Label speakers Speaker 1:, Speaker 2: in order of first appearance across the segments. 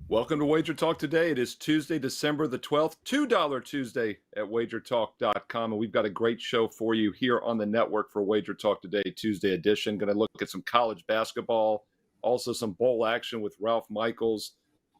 Speaker 1: Welcome to Wager Talk Today. It is Tuesday, December the 12th, $2 Tuesday at WagerTalk.com. And we've got a great show for you here on the network for Wager Talk Today, Tuesday edition. Going to look at some college basketball, also some bowl action with Ralph Michaels,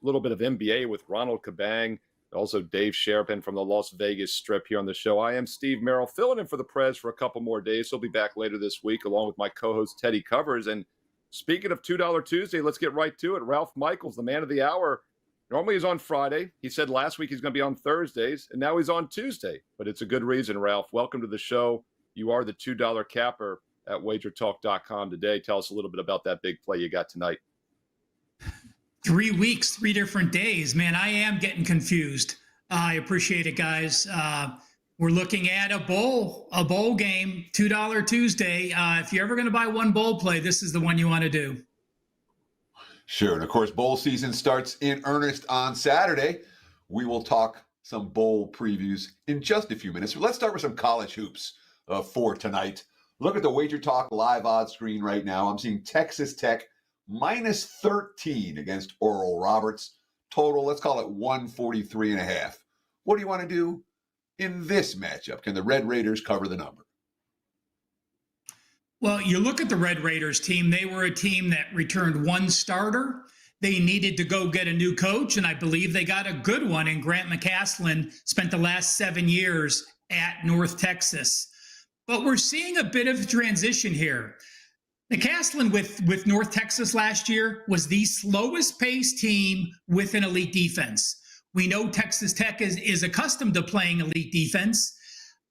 Speaker 1: a little bit of NBA with Ronald Cabang, also Dave Sharapan from the Las Vegas Strip here on the show. I am Steve Merrill, filling in for the Prez for a couple more days. He'll be back later this week, along with my co-host Teddy Covers. And speaking of $2 Tuesday, let's get right to it. Ralph Michaels, the man of the hour. Normally he's on Friday. He said last week he's going to be on Thursdays, and now he's on Tuesday. But it's a good reason, Ralph. Welcome to the show. You are the $2 capper at WagerTalk.com today. Tell us a little bit about that big play you got tonight.
Speaker 2: 3 weeks, 3 different days. Man, I am getting confused. I appreciate it, guys. We're looking at a bowl game, $2 Tuesday. If you're ever going to buy one bowl play, this is the one you want to do.
Speaker 3: Sure. And of course, bowl season starts in earnest on Saturday. We will talk some bowl previews in just a few minutes. But let's start with some college hoops for tonight. Look at the Wager Talk live odds screen right now. I'm seeing Texas Tech minus 13 against Oral Roberts. Total, let's call it 143.5. What do you want to do in this matchup? Can the Red Raiders cover the number?
Speaker 2: Well, you look at the Red Raiders team. They were a team that returned one starter. They needed to go get a new coach, and I believe they got a good one. And Grant McCasland spent the last 7 years at North Texas. But we're seeing a bit of transition here. McCasland with North Texas last year was the slowest paced team with an elite defense. We know Texas Tech is accustomed to playing elite defense.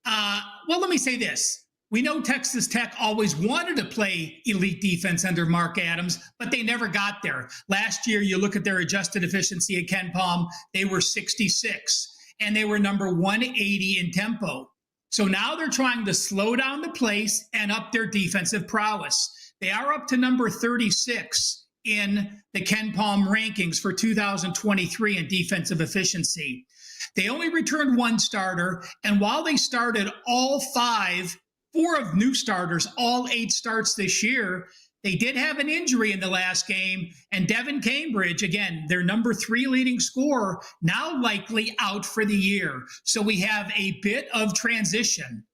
Speaker 2: Well, let me say this. We know Texas Tech always wanted to play elite defense under Mark Adams, but they never got there. Last year, you look at their adjusted efficiency at Ken Palm, they were 66, and they were number 180 in tempo. So now they're trying to slow down the pace and up their defensive prowess. They are up to number 36 in the Ken Palm rankings for 2023 in defensive efficiency. They only returned one starter, and while they started four of new starters, all 8 starts this year, they did have an injury in the last game, and Devin Cambridge, again, their number 3 leading scorer, now likely out for the year. So we have a bit of transition.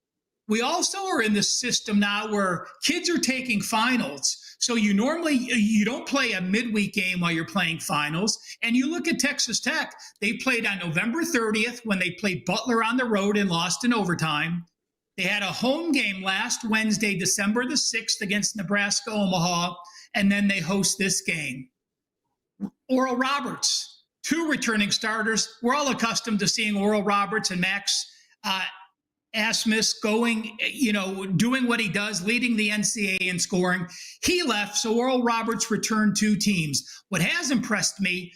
Speaker 2: We also are in the system now where kids are taking finals. So you don't play a midweek game while you're playing finals. And you look at Texas Tech, they played on November 30th when they played Butler on the road and lost in overtime. They had a home game last Wednesday, December the 6th against Nebraska Omaha, and then they host this game. Oral Roberts, 2 returning starters. We're all accustomed to seeing Oral Roberts and Max Asmus going, doing what he does, leading the NCAA in scoring. He left, so Oral Roberts returned 2 teams. What has impressed me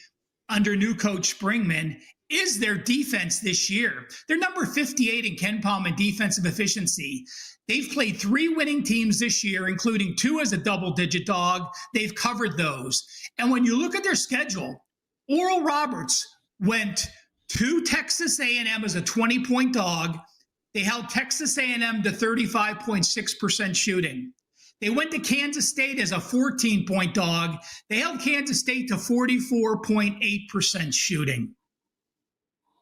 Speaker 2: under new coach Springman is their defense this year. They're number 58 in Ken Palm in defensive efficiency. They've played 3 winning teams this year, including 2 as a double-digit dog. They've covered those. And when you look at their schedule, Oral Roberts went to Texas A&M as a 20-point dog. They held Texas A&M to 35.6% shooting. They went to Kansas State as a 14-point dog. They held Kansas State to 44.8% shooting.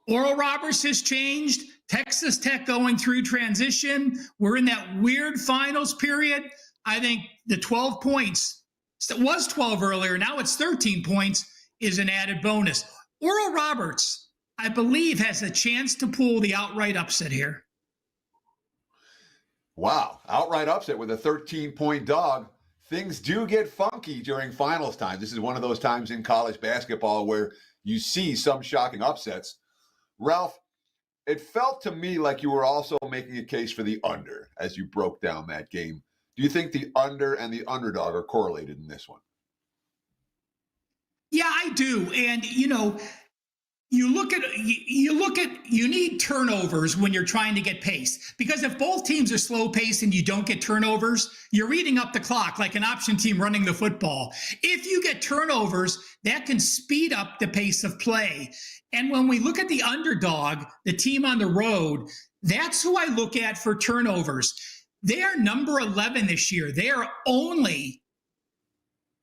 Speaker 2: Oral Roberts has changed. Texas Tech going through transition. We're in that weird finals period. I think the 12 points, it was 12 earlier, now it's 13 points, is an added bonus. Oral Roberts, I believe, has a chance to pull the outright upset here.
Speaker 3: Wow, outright upset with a 13-point dog. Things do get funky during finals time. This is one of those times in college basketball where you see some shocking upsets. Ralph, it felt to me like you were also making a case for the under as you broke down that game. Do you think the under and the underdog are correlated in this one?
Speaker 2: Yeah, I do. And, you need turnovers when you're trying to get pace, because if both teams are slow paced and you don't get turnovers, you're eating up the clock like an option team running the football. If you get turnovers, that can speed up the pace of play. And when we look at the underdog, the team on the road, that's who I look at for turnovers. They are number 11 this year. They are only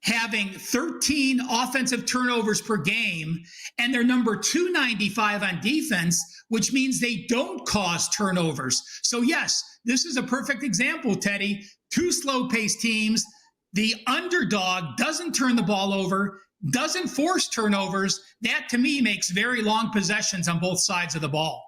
Speaker 2: having 13 offensive turnovers per game, and they're number 295 on defense, which means they don't cause turnovers. So yes, this is a perfect example, Teddy. Two slow-paced teams. The underdog doesn't turn the ball over, doesn't force turnovers. That, to me, makes very long possessions on both sides of the ball.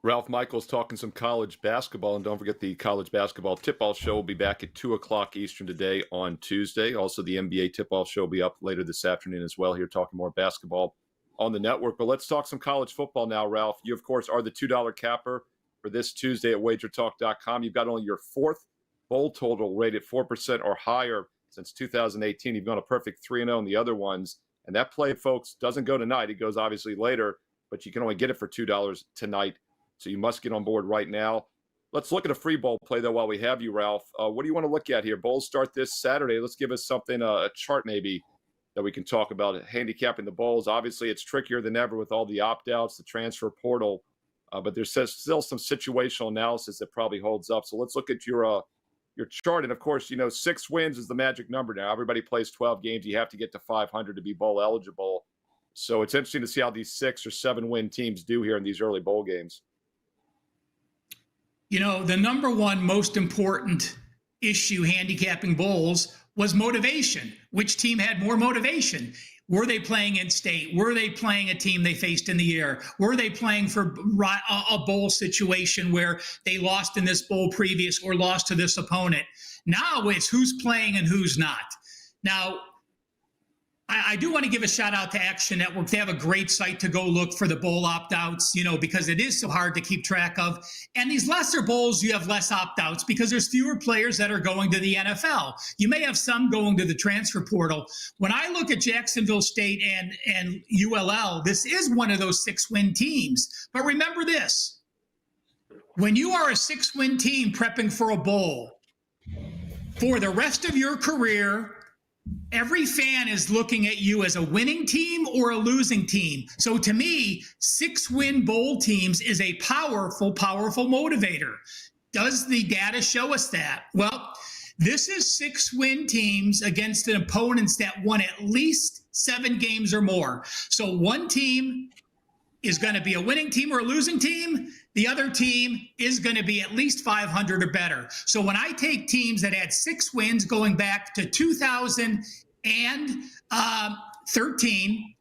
Speaker 1: Ralph Michaels talking some college basketball. And don't forget the college basketball tip-off show will be back at 2 o'clock Eastern today on Tuesday. Also, the NBA tip-off show will be up later this afternoon as well. Here talking more basketball on the network. But let's talk some college football now, Ralph. You, of course, are the $2 capper for this Tuesday at WagerTalk.com. You've got only your fourth bowl total rated 4% or higher since 2018. You've gone a perfect 3-0 in the other ones. And that play, folks, doesn't go tonight. It goes obviously later, but you can only get it for $2 tonight. So you must get on board right now. Let's look at a free bowl play, though, while we have you, Ralph. What do you want to look at here? Bowls start this Saturday. Let's give us something, a chart maybe, that we can talk about. Handicapping the bowls. Obviously, it's trickier than ever with all the opt-outs, the transfer portal. But there's still some situational analysis that probably holds up. So let's look at your chart. And, of course, 6 wins is the magic number now. Everybody plays 12 games. You have to get to 500 to be bowl eligible. So it's interesting to see how these 6 or 7 win teams do here in these early bowl games.
Speaker 2: The number one most important issue handicapping bowls was motivation. Which team had more motivation? Were they playing in state? Were they playing a team they faced in the year? Were they playing for a bowl situation where they lost in this bowl previous or lost to this opponent? Now it's who's playing and who's not. Now, I do want to give a shout out to Action Network. They have a great site to go look for the bowl opt-outs, because it is so hard to keep track of. And these lesser bowls, you have less opt-outs because there's fewer players that are going to the NFL. You may have some going to the transfer portal. When I look at Jacksonville State and ULL, this is one of those 6-win teams. But remember this, when you are a 6-win team prepping for a bowl, for the rest of your career, every fan is looking at you as a winning team or a losing team. So to me, 6-win bowl teams is a powerful, powerful motivator. Does the data show us that? Well, this is 6-win teams against opponents that won at least 7 games or more. So one team is going to be a winning team or a losing team. The other team is going to be at least 500 or better. So when I take teams that had 6 wins going back to 2013,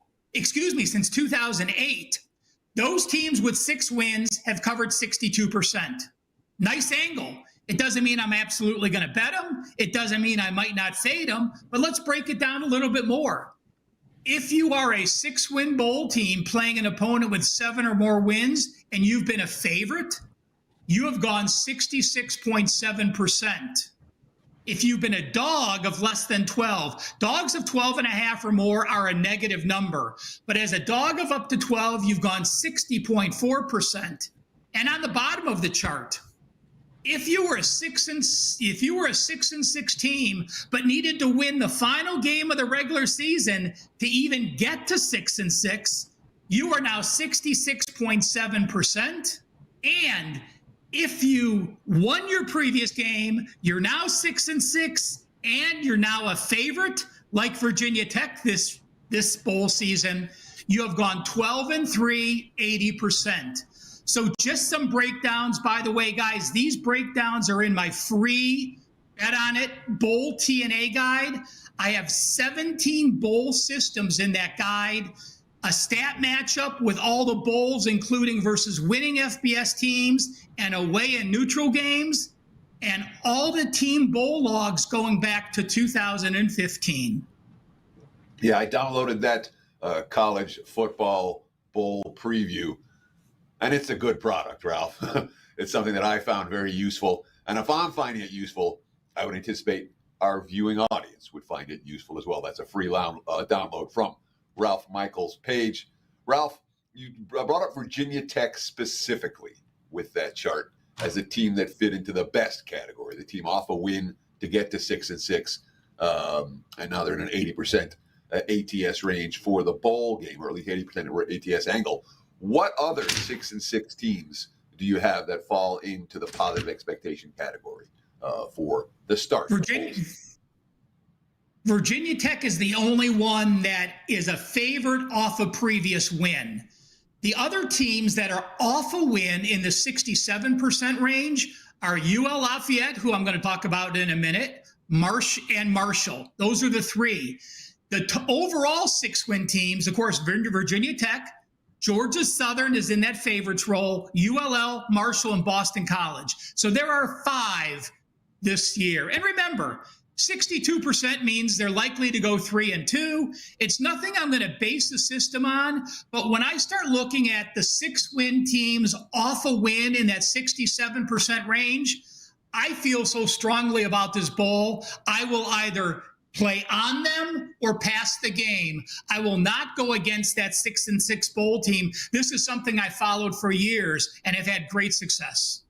Speaker 2: since 2008, those teams with 6 wins have covered 62%. Nice angle. It doesn't mean I'm absolutely going to bet them. It doesn't mean I might not fade them, but let's break it down a little bit more. If you are a 6-win bowl team playing an opponent with 7 or more wins and you've been a favorite, you have gone 66.7%. If you've been a dog of less than 12, dogs of 12.5 or more are a negative number. But as a dog of up to 12, you've gone 60.4%. And on the bottom of the chart, if you were a 6-6 team, but needed to win the final game of the regular season to even get to 6-6, you are now 66.7%. And if you won your previous game, you're now 6-6, and you're now a favorite, like Virginia Tech this bowl season, you have gone 12-3, 80%. So just some breakdowns. By the way, guys, these breakdowns are in my free Bet On It Bowl TNA guide. I have 17 bowl systems in that guide, a stat matchup with all the bowls, including versus winning FBS teams and away and neutral games, and all the team bowl logs going back to 2015.
Speaker 3: Yeah, I downloaded that college football bowl preview. And it's a good product, Ralph. It's something that I found very useful. And if I'm finding it useful, I would anticipate our viewing audience would find it useful as well. That's a free download from Ralph Michaels' page. Ralph, you brought up Virginia Tech specifically with that chart as a team that fit into the best category, the team off a win to get to 6-6. And now they're in an 80% ATS range for the bowl game, or at least 80% ATS angle. What other 6-6 teams do you have that fall into the positive expectation category for the start?
Speaker 2: Virginia Tech is the only one that is a favorite off a previous win. The other teams that are off a win in the 67% range are UL Lafayette, who I'm going to talk about in a minute, and Marshall. Those are the three. The overall 6-win teams, of course, Virginia Tech, Georgia Southern is in that favorites role, ULL, Marshall, and Boston College. So there are 5 this year. And remember, 62% means they're likely to go 3-2. It's nothing I'm going to base the system on, but when I start looking at the 6-win teams off a win in that 67% range, I feel so strongly about this bowl. I will either play on them or pass the game. I will not go against that 6-6 bowl team. This is something I followed for years and have had great success.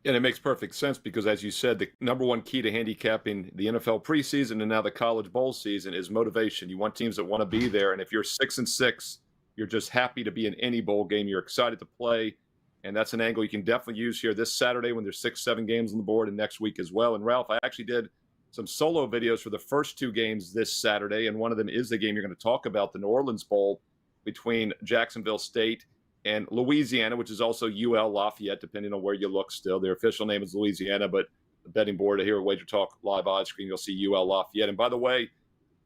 Speaker 1: And it makes perfect sense because, as you said, the number one key to handicapping the NFL preseason and now the college bowl season is motivation. You want teams that want to be there. And if you're 6-6, you're just happy to be in any bowl game. You're excited to play. And that's an angle you can definitely use here this Saturday when there's 6-7 games on the board and next week as well. And Ralph, I actually did some solo videos for the first 2 games this Saturday. And one of them is the game you're going to talk about, the New Orleans Bowl between Jacksonville State and Louisiana, which is also UL Lafayette, depending on where you look still. Their official name is Louisiana, but the betting board here at WagerTalk live odds screen, you'll see UL Lafayette. And by the way,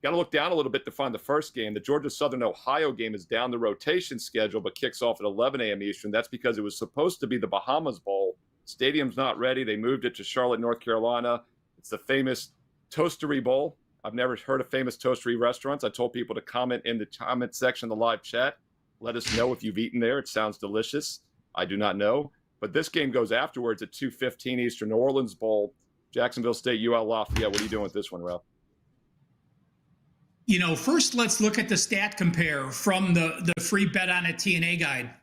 Speaker 1: got to look down a little bit to find the first game. The Georgia Southern Ohio game is down the rotation schedule, but kicks off at 11 a.m. Eastern. That's because it was supposed to be the Bahamas Bowl. Stadium's not ready. They moved it to Charlotte, North Carolina. It's the famous Toastery Bowl. I've never heard of famous toastery restaurants. I told people to comment in the comment section of the live chat. Let us know if you've eaten there. It sounds delicious. I do not know. But this game goes afterwards at 2:15 Eastern. New Orleans Bowl, Jacksonville State, UL Lafayette. What are you doing with this one, Ralph?
Speaker 2: First let's look at the stat compare from the free bet on a TNA guide.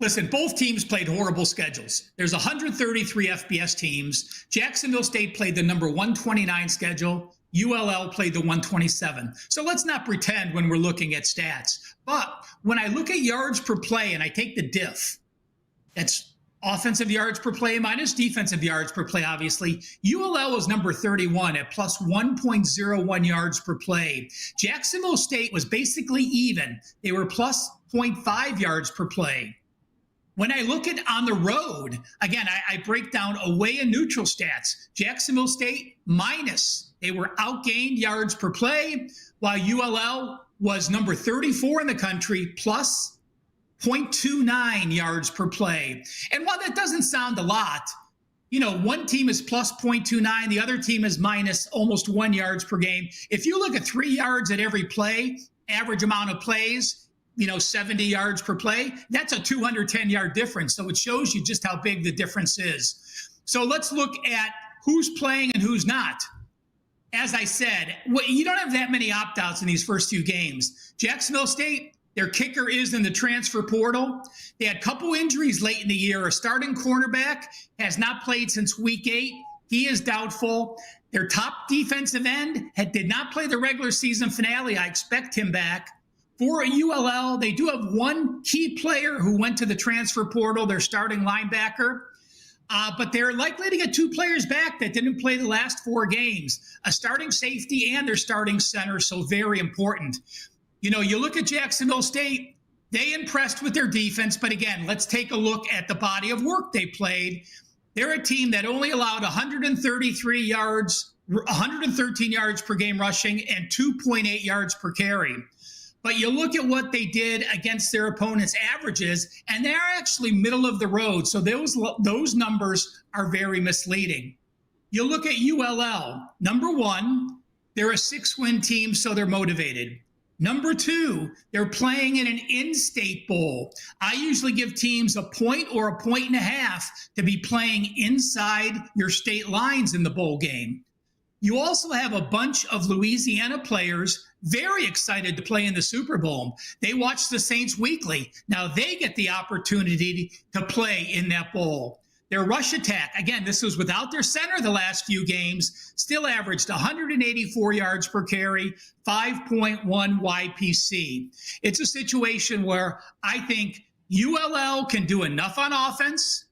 Speaker 2: Listen, both teams played horrible schedules. There's 133 FBS teams. Jacksonville State played the number 129 schedule. ULL played the 127. So let's not pretend when we're looking at stats. But when I look at yards per play and I take the diff, that's offensive yards per play minus defensive yards per play, obviously. ULL was number 31 at plus 1.01 yards per play. Jacksonville State was basically even. They were plus 0.5 yards per play. When I look at on the road, again, I break down away and neutral stats. Jacksonville State minus. They were outgained yards per play, while ULL was number 34 in the country, plus 0.29 yards per play. And while that doesn't sound a lot, one team is plus 0.29, the other team is minus almost 1 yards per game. If you look at 3 yards at every play, average amount of plays, 70 yards per play, that's a 210-yard difference. So it shows you just how big the difference is. So let's look at who's playing and who's not. As I said, you don't have that many opt-outs in these first 2 games. Jacksonville State, their kicker is in the transfer portal. They had a couple injuries late in the year. A starting cornerback has not played since week 8. He is doubtful. Their top defensive end did not play the regular season finale. I expect him back. For ULL, they do have one key player who went to the transfer portal, their starting linebacker. But they're likely to get 2 players back that didn't play the last 4 games, a starting safety and their starting center, so very important. You look at Jacksonville State, they impressed with their defense, but again, let's take a look at the body of work they played. They're a team that only allowed 113 yards per game rushing and 2.8 yards per carry. But you look at what they did against their opponents' averages, and they're actually middle of the road. So those numbers are very misleading. You look at ULL. Number 1, they're a 6-win team, so they're motivated. Number 2, they're playing in an in-state bowl. I usually give teams a point or a point and a half to be playing inside your state lines in the bowl game. You also have a bunch of Louisiana players very excited to play in the Super Bowl. They watch the Saints weekly. Now they get the opportunity to play in that bowl. Their rush attack, again, this was without their center the last few games, still averaged 184 yards per carry, 5.1 YPC. It's a situation where I think ULL can do enough on offense.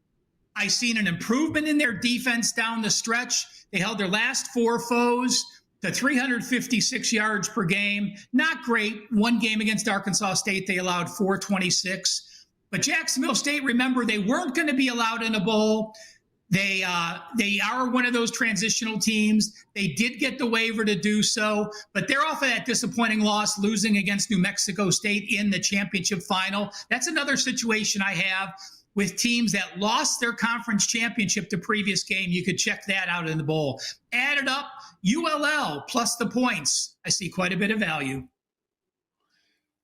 Speaker 2: I've seen an improvement in their defense down the stretch. They held their last 4 foes to 356 yards per game. Not great. One game against Arkansas State, they allowed 426. But Jacksonville State, remember, they weren't going to be allowed in a bowl. They are one of those transitional teams. They did get the waiver to do so, but they're off of that disappointing loss, losing against New Mexico State in the championship final. That's another situation I have with teams that lost their conference championship the previous game. You could check that out in the bowl. Added up, ULL plus the points. I see quite a bit of value.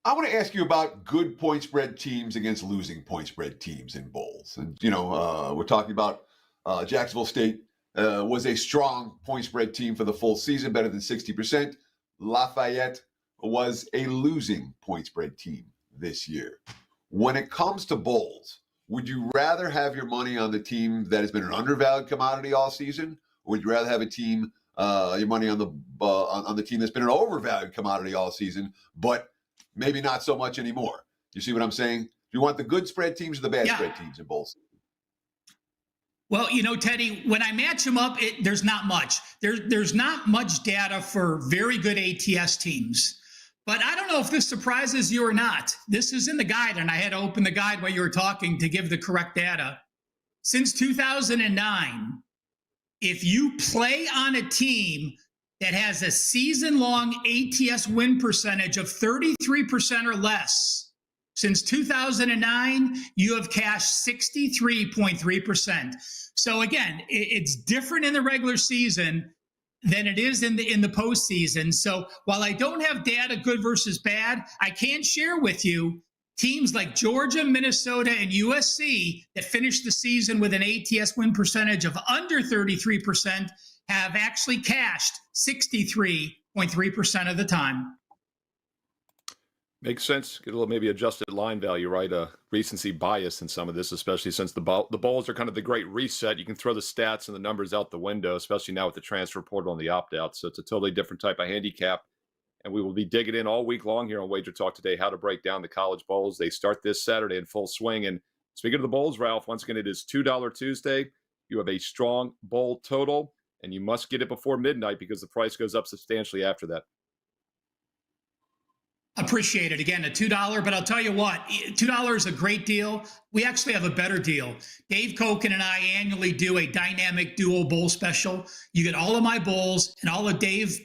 Speaker 3: I want to ask you about good point spread teams against losing point spread teams in bowls. And, we're talking about Jacksonville State was a strong point spread team for the full season, better than 60%. Lafayette was a losing point spread team this year. When it comes to bowls, would you rather have your money on the team that has been an undervalued commodity all season, or would you rather have a team, your money on the team that's been an overvalued commodity all season, but maybe not so much anymore? You see what I'm saying? Do you want the good spread teams or the bad spread teams in bowls?
Speaker 2: Well, Teddy, when I match them up, there's not much. There's not much data for very good ATS teams. But I don't know if this surprises you or not. This is in the guide, and I had to open the guide while you were talking to give the correct data. Since 2009, if you play on a team that has a season-long ATS win percentage of 33% or less, since 2009, you have cashed 63.3%. So again, it's different in the regular season than it is in the postseason. So while I don't have data good versus bad, I can share with you teams like Georgia, Minnesota, and USC that finished the season with an ATS win percentage of under 33% have actually cashed 63.3% of the time.
Speaker 1: Makes sense. Get a little maybe adjusted line value, right? Recency bias in some of this, especially since the bowls are kind of the great reset. You can throw the stats and the numbers out the window, especially now with the transfer portal and the opt-out. So it's a totally different type of handicap. And we will be digging in all week long here on Wager Talk Today, how to break down the college bowls. They start this Saturday in full swing. And speaking of the bowls, Ralph, once again, it is $2 Tuesday. You have a strong bowl total, and you must get it before midnight because the price goes up substantially after that.
Speaker 2: Appreciate it. Again, a $2, but I'll tell you what, $2 is a great deal. We actually have a better deal. Dave Koken and I annually do a dynamic duo bowl special. You get all of my bowls and all of Dave's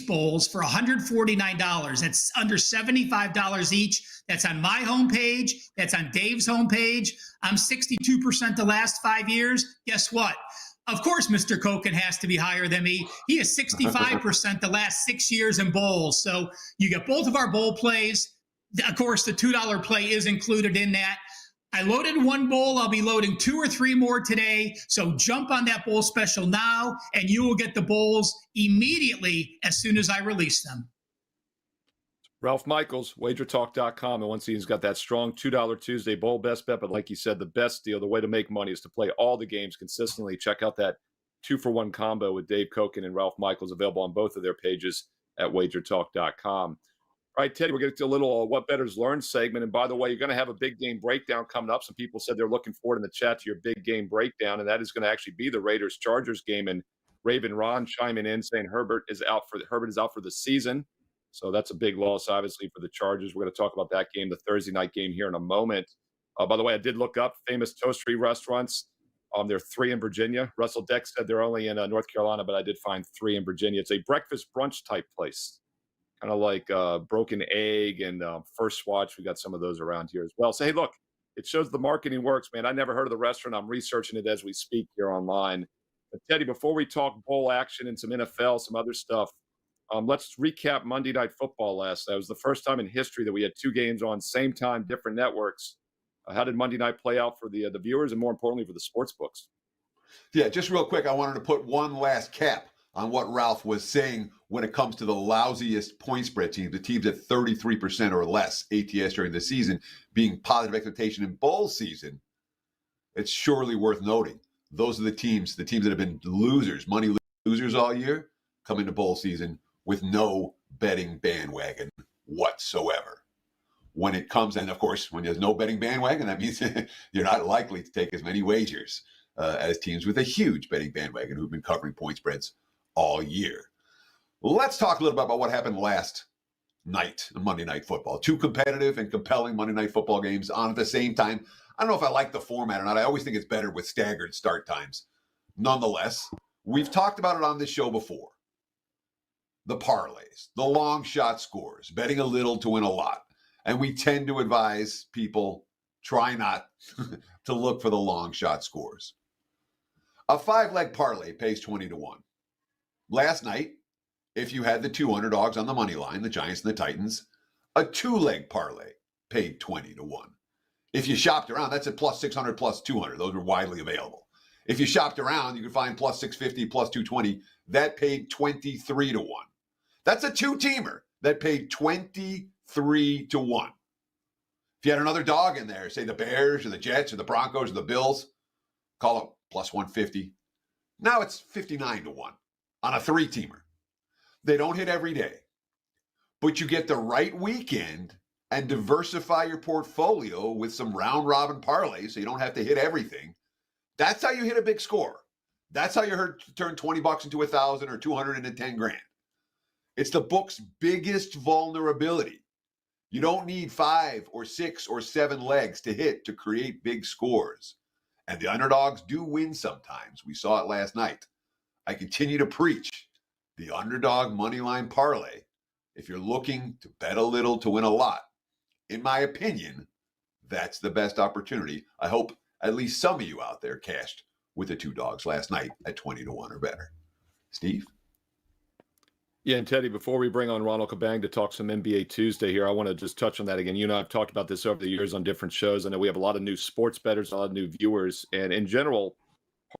Speaker 2: bowls for $149. That's under $75 each. That's on my homepage. That's on Dave's homepage. I'm 62% the last 5 years. Guess what? Of course, Mr. Koken has to be higher than me. He is 65% the last 6 years in bowls. So you get both of our bowl plays. Of course, the $2 play is included in that. I loaded one bowl. I'll be loading 2 or 3 more today. So jump on that bowl special now, and you will get the bowls immediately as soon as I release them.
Speaker 1: Ralph Michaels, WagerTalk.com. And once again, he's got that strong $2 Tuesday bowl best bet. But like you said, the best deal, the way to make money is to play all the games consistently. Check out that 2-for-1 combo with Dave Koken and Ralph Michaels, available on both of their pages at WagerTalk.com. All right, Teddy, we're going to do a little What Bettors Learn segment. And by the way, you're going to have a big game breakdown coming up. Some people said they're looking forward in the chat to your big game breakdown. And that is going to actually be the Raiders-Chargers game. And Raven Ron chiming in saying Herbert is out for the season. So that's a big loss, obviously, for the Chargers. We're going to talk about that game, the Thursday night game, here in a moment. By the way, I did look up famous toastery restaurants. There are 3 in Virginia. Russell Deck said they're only in North Carolina, but I did find 3 in Virginia. It's a breakfast brunch type place, kind of like Broken Egg and First Watch. We got some of those around here as well. So, hey, look, it shows the marketing works, man. I never heard of the restaurant. I'm researching it as we speak here online. But, Teddy, before we talk bowl action and some NFL, some other stuff, let's recap Monday Night Football last night. It was the first time in history that we had 2 games on same time, different networks. How did Monday night play out for the viewers and, more importantly, for the sports books?
Speaker 3: Yeah, just real quick, I wanted to put one last cap on what Ralph was saying when it comes to the lousiest point spread teams, the teams at 33% or less ATS during the season, being positive expectation in bowl season. It's surely worth noting. Those are the teams that have been money losers all year, come into bowl season with no betting bandwagon whatsoever. When it comes, and of course, when there's no betting bandwagon, that means you're not likely to take as many wagers as teams with a huge betting bandwagon who've been covering point spreads all year. Let's talk a little bit about what happened last night, Monday Night Football. Two competitive and compelling Monday Night Football games on at the same time. I don't know if I like the format or not. I always think it's better with staggered start times. Nonetheless, we've talked about it on this show before. The parlays, the long shot scores, betting a little to win a lot. And we tend to advise people try not to look for the long shot scores. A 5-leg parlay pays 20 to 1. Last night, if you had the two underdogs on the money line, the Giants and the Titans, a 2-leg parlay paid 20 to 1. If you shopped around, that's at plus 600, plus 200. Those were widely available. If you shopped around, you could find plus 650, plus 220. That paid 23 to 1. That's a two-teamer that paid 23 to 1. If you had another dog in there, say the Bears or the Jets or the Broncos or the Bills, call it plus 150. Now it's 59 to 1 on a three-teamer. They don't hit every day, but you get the right weekend and diversify your portfolio with some round-robin parlays so you don't have to hit everything. That's how you hit a big score. That's how you turn $20 into $1,000 or 200 into 10 grand. It's the book's biggest vulnerability. You don't need 5 or 6 or 7 legs to hit to create big scores. And the underdogs do win sometimes. We saw it last night. I continue to preach the underdog moneyline parlay. If you're looking to bet a little to win a lot, in my opinion, that's the best opportunity. I hope at least some of you out there cashed with the two dogs last night at 20 to 1 or better. Steve?
Speaker 1: Yeah, and Teddy, before we bring on Ronald Cabang to talk some NBA Tuesday here, I want to just touch on that again. You know, I've talked about this over the years on different shows. I know we have a lot of new sports bettors, a lot of new viewers, and in general,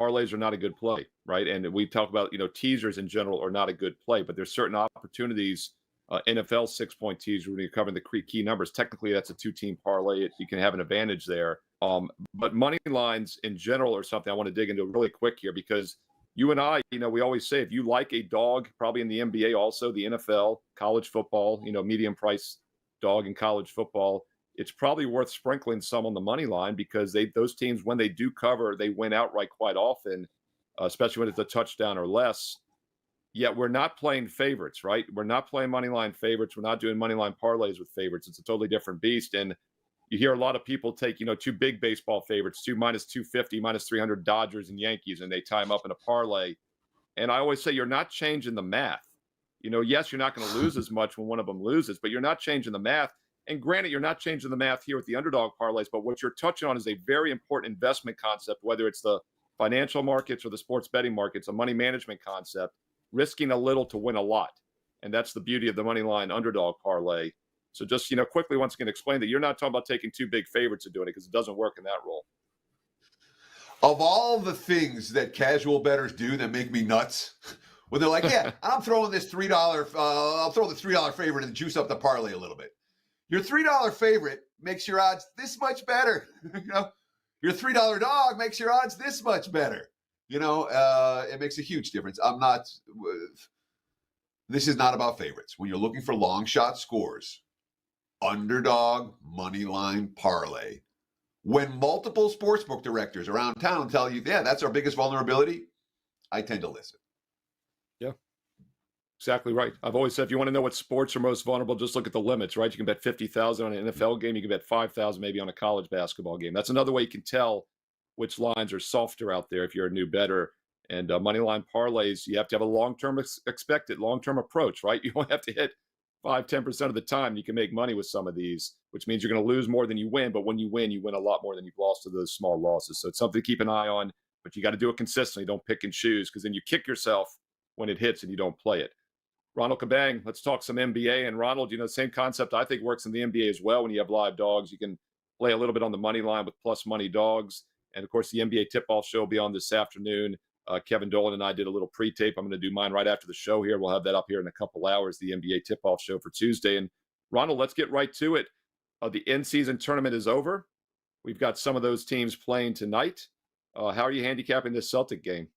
Speaker 1: parlays are not a good play, right? And we talk about, teasers in general are not a good play, but there's certain opportunities. NFL 6-point teaser when you're covering the key numbers. Technically, that's a two-team parlay. You can have an advantage there. But money lines in general are something I want to dig into really quick here because you and I, we always say if you like a dog, probably in the NBA also, the NFL, college football, medium price dog in college football, it's probably worth sprinkling some on the money line because those teams, when they do cover, they win outright quite often, especially when it's a touchdown or less. Yet we're not playing favorites, right? We're not playing money line favorites. We're not doing money line parlays with favorites. It's a totally different beast. And you hear a lot of people take, two big baseball favorites, two minus 250, minus 300 Dodgers and Yankees, and they tie them up in a parlay. And I always say you're not changing the math. Yes, you're not going to lose as much when one of them loses, but you're not changing the math. And granted, you're not changing the math here with the underdog parlays, but what you're touching on is a very important investment concept, whether it's the financial markets or the sports betting markets, a money management concept, risking a little to win a lot. And that's the beauty of the money line underdog parlay. So just, quickly, once again, explain that you're not talking about taking two big favorites and doing it because it doesn't work in that role.
Speaker 3: Of all the things that casual bettors do that make me nuts, when they're like, yeah, I'm throwing this $3, I'll throw the $3 favorite and juice up the parlay a little bit. Your $3 favorite makes your odds this much better. Your $3 dog makes your odds this much better. It makes a huge difference. This is not about favorites. When you're looking for long shot scores, underdog money line parlay. When multiple sportsbook directors around town tell you, yeah, that's our biggest vulnerability, I tend to listen.
Speaker 1: Yeah, exactly right. I've always said, if you want to know what sports are most vulnerable, just look at the limits, right? You can bet 50,000 on an NFL game. You can bet 5,000 maybe on a college basketball game. That's another way you can tell which lines are softer out there if you're a new bettor. And money line parlays, you have to have a long-term approach, right? You don't have to hit 5-10% of the time. You can make money with some of these, which means you're going to lose more than you win. But when you win a lot more than you've lost to those small losses. So it's something to keep an eye on, but you got to do it consistently. Don't pick and choose because then you kick yourself when it hits and you don't play it. Ronald Cabang, let's talk some NBA. And Ronald, same concept I think works in the NBA as well. When you have live dogs, you can play a little bit on the money line with plus money dogs. And of course, the NBA tip-off show will be on this afternoon. Kevin Dolan and I did a little pre-tape. I'm going to do mine right after the show here. We'll have that up here in a couple hours, the NBA tip-off show for Tuesday. And Ronald, let's get right to it. The in-season tournament is over. We've got some of those teams playing tonight. How are you handicapping this Celtic game?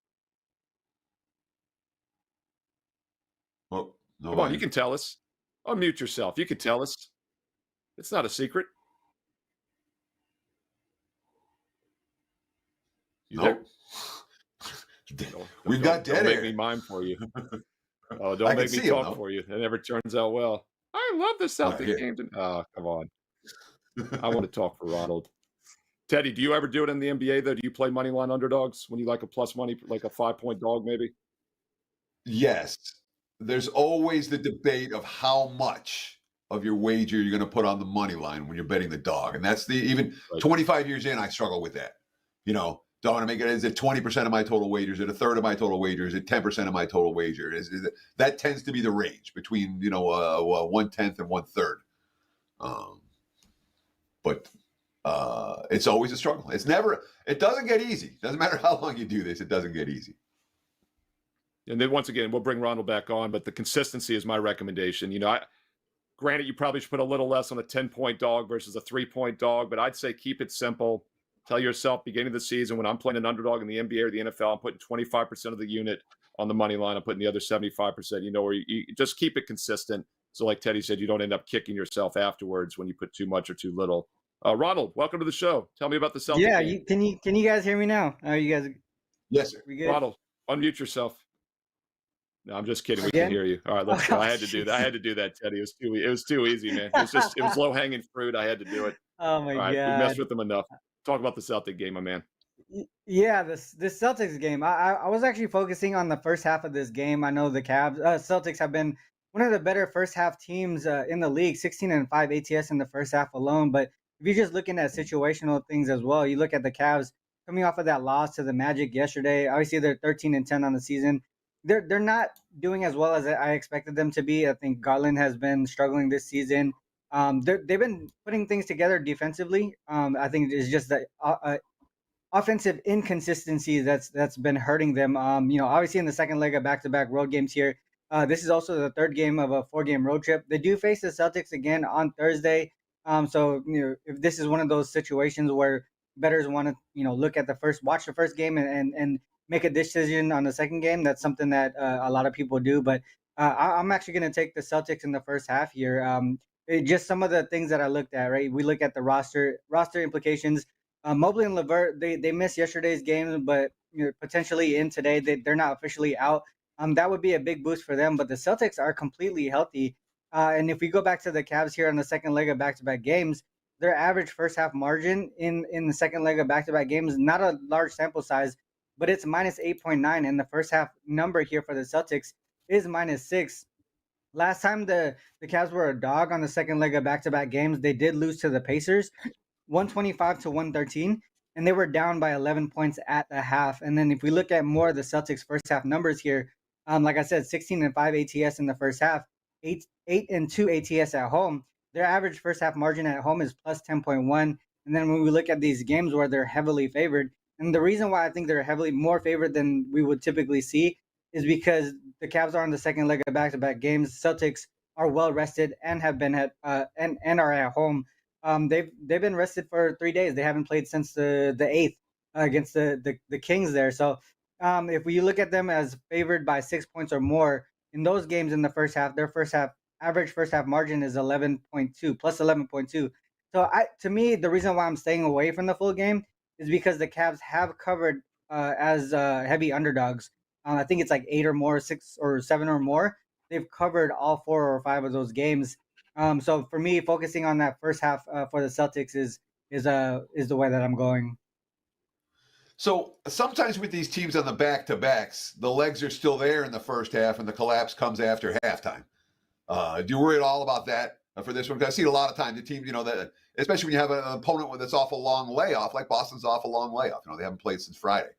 Speaker 3: Well, no,
Speaker 1: Come on, you can tell us. Unmute yourself. You can tell us. It's not a secret.
Speaker 3: Nope. We've got dead
Speaker 1: air.
Speaker 3: air.
Speaker 1: Make me mime for you. Oh,
Speaker 3: I
Speaker 1: don't
Speaker 3: can
Speaker 1: make me
Speaker 3: see him
Speaker 1: talk
Speaker 3: though.
Speaker 1: for you. It never turns out well. I love the
Speaker 3: Right
Speaker 1: Celtic
Speaker 3: here.
Speaker 1: games. Oh, come on. I want to talk for Ronald. Teddy, do you ever do it in the NBA though? Do you play money line underdogs when you like a plus money, like a 5-point dog, maybe?
Speaker 3: Yes. There's always the debate of how much of your wager you're going to put on the money line when you're betting the dog. And that's even
Speaker 1: Right.
Speaker 3: 25 years in, I struggle with that. Do I want to make it, is it 20% of my total wager? Is it a third of my total wager? Is it 10% of my total wager? That tends to be the range between, 1/10 and 1/3. But it's always a struggle. It doesn't get easy. Doesn't matter how long you do this, it doesn't get easy.
Speaker 1: And then once again, we'll bring Ronald back on, but the consistency is my recommendation. Granted, you probably should put a little less on a 10-point dog versus a 3-point dog, but I'd say keep it simple. Tell yourself, beginning of the season, when I'm playing an underdog in the NBA or the NFL, I'm putting 25% of the unit on the money line. I'm putting the other 75%, where you just keep it consistent. So like Teddy said, you don't end up kicking yourself afterwards when you put too much or too little. Ronald, welcome to the show. Tell me about the Celtic
Speaker 4: Yeah,
Speaker 1: game.
Speaker 4: can you guys hear me now? Are you guys
Speaker 3: Yes, sir.
Speaker 4: we good?
Speaker 1: Ronald, unmute yourself. No, I'm just kidding. We
Speaker 4: Again?
Speaker 1: can hear you. All right, let's go.
Speaker 4: Oh,
Speaker 1: I had to do that. I had to do that, Teddy. It was too easy, man. It was low hanging fruit. I had to do it.
Speaker 4: Oh my
Speaker 1: All right, we
Speaker 4: God.
Speaker 1: messed with them enough. Talk about the Celtic game, my man.
Speaker 4: Yeah, this Celtics game. I was actually focusing on the first half of this game. I know the Celtics have been one of the better first half teams in the league, 16-5 ATS in the first half alone. But if you're just looking at situational things as well, you look at the Cavs coming off of that loss to the Magic yesterday. Obviously, they're 13-10 on the season. They're not doing as well as I expected them to be. I think Garland has been struggling this season. They've been putting things together defensively. I think it's just that offensive inconsistency that's been hurting them. Obviously in the second leg of back-to-back road games here. This is also the third game of a 4-game road trip. They do face the Celtics again on Thursday. So if this is one of those situations where bettors want to watch the first game and make a decision on the second game, that's something that a lot of people do. But I'm actually going to take the Celtics in the first half here. Just some of the things that I looked at, right? We look at the roster implications. Mobley and LeVert, they missed yesterday's game, but potentially in today, they're not officially out. That would be a big boost for them. But the Celtics are completely healthy. And if we go back to the Cavs here on the second leg of back-to-back games, their average first half margin in the second leg of back-to-back games, not a large sample size, but it's minus 8.9. And the first half number here for the Celtics is -6. Last time the Cavs were a dog on the second leg of back-to-back games, they did lose to the Pacers, 125-113, and they were down by 11 points at the half. And then if we look at more of the Celtics first half numbers here, like I said, 16-5 ATS in the first half, 8-2 ATS at home. Their average first half margin at home is plus 10.1. And then when we look at these games where they're heavily favored, and the reason why I think they're heavily more favored than we would typically see is because the Cavs are on the second leg of back-to-back games. Celtics are well rested and have been and are at home. They've been rested for 3 days. They haven't played since the 8th against the Kings there. So if we look at them as favored by 6 points or more in those games in the first half, their average first half margin is 11.2 plus 11.2. So to me, the reason why I'm staying away from the full game is because the Cavs have covered as heavy underdogs. I think it's like 8 or more, 6 or 7 or more. They've covered all 4 or 5 of those games. So for me, focusing on that first half for the Celtics is the way that I'm going.
Speaker 3: So sometimes with these teams on the back-to-backs, the legs are still there in the first half, and the collapse comes after halftime. Do you worry at all about that for this one? Because I see it a lot of times. The team, that especially when you have an opponent that's off a long layoff, like Boston's off a long layoff. They haven't played since Friday,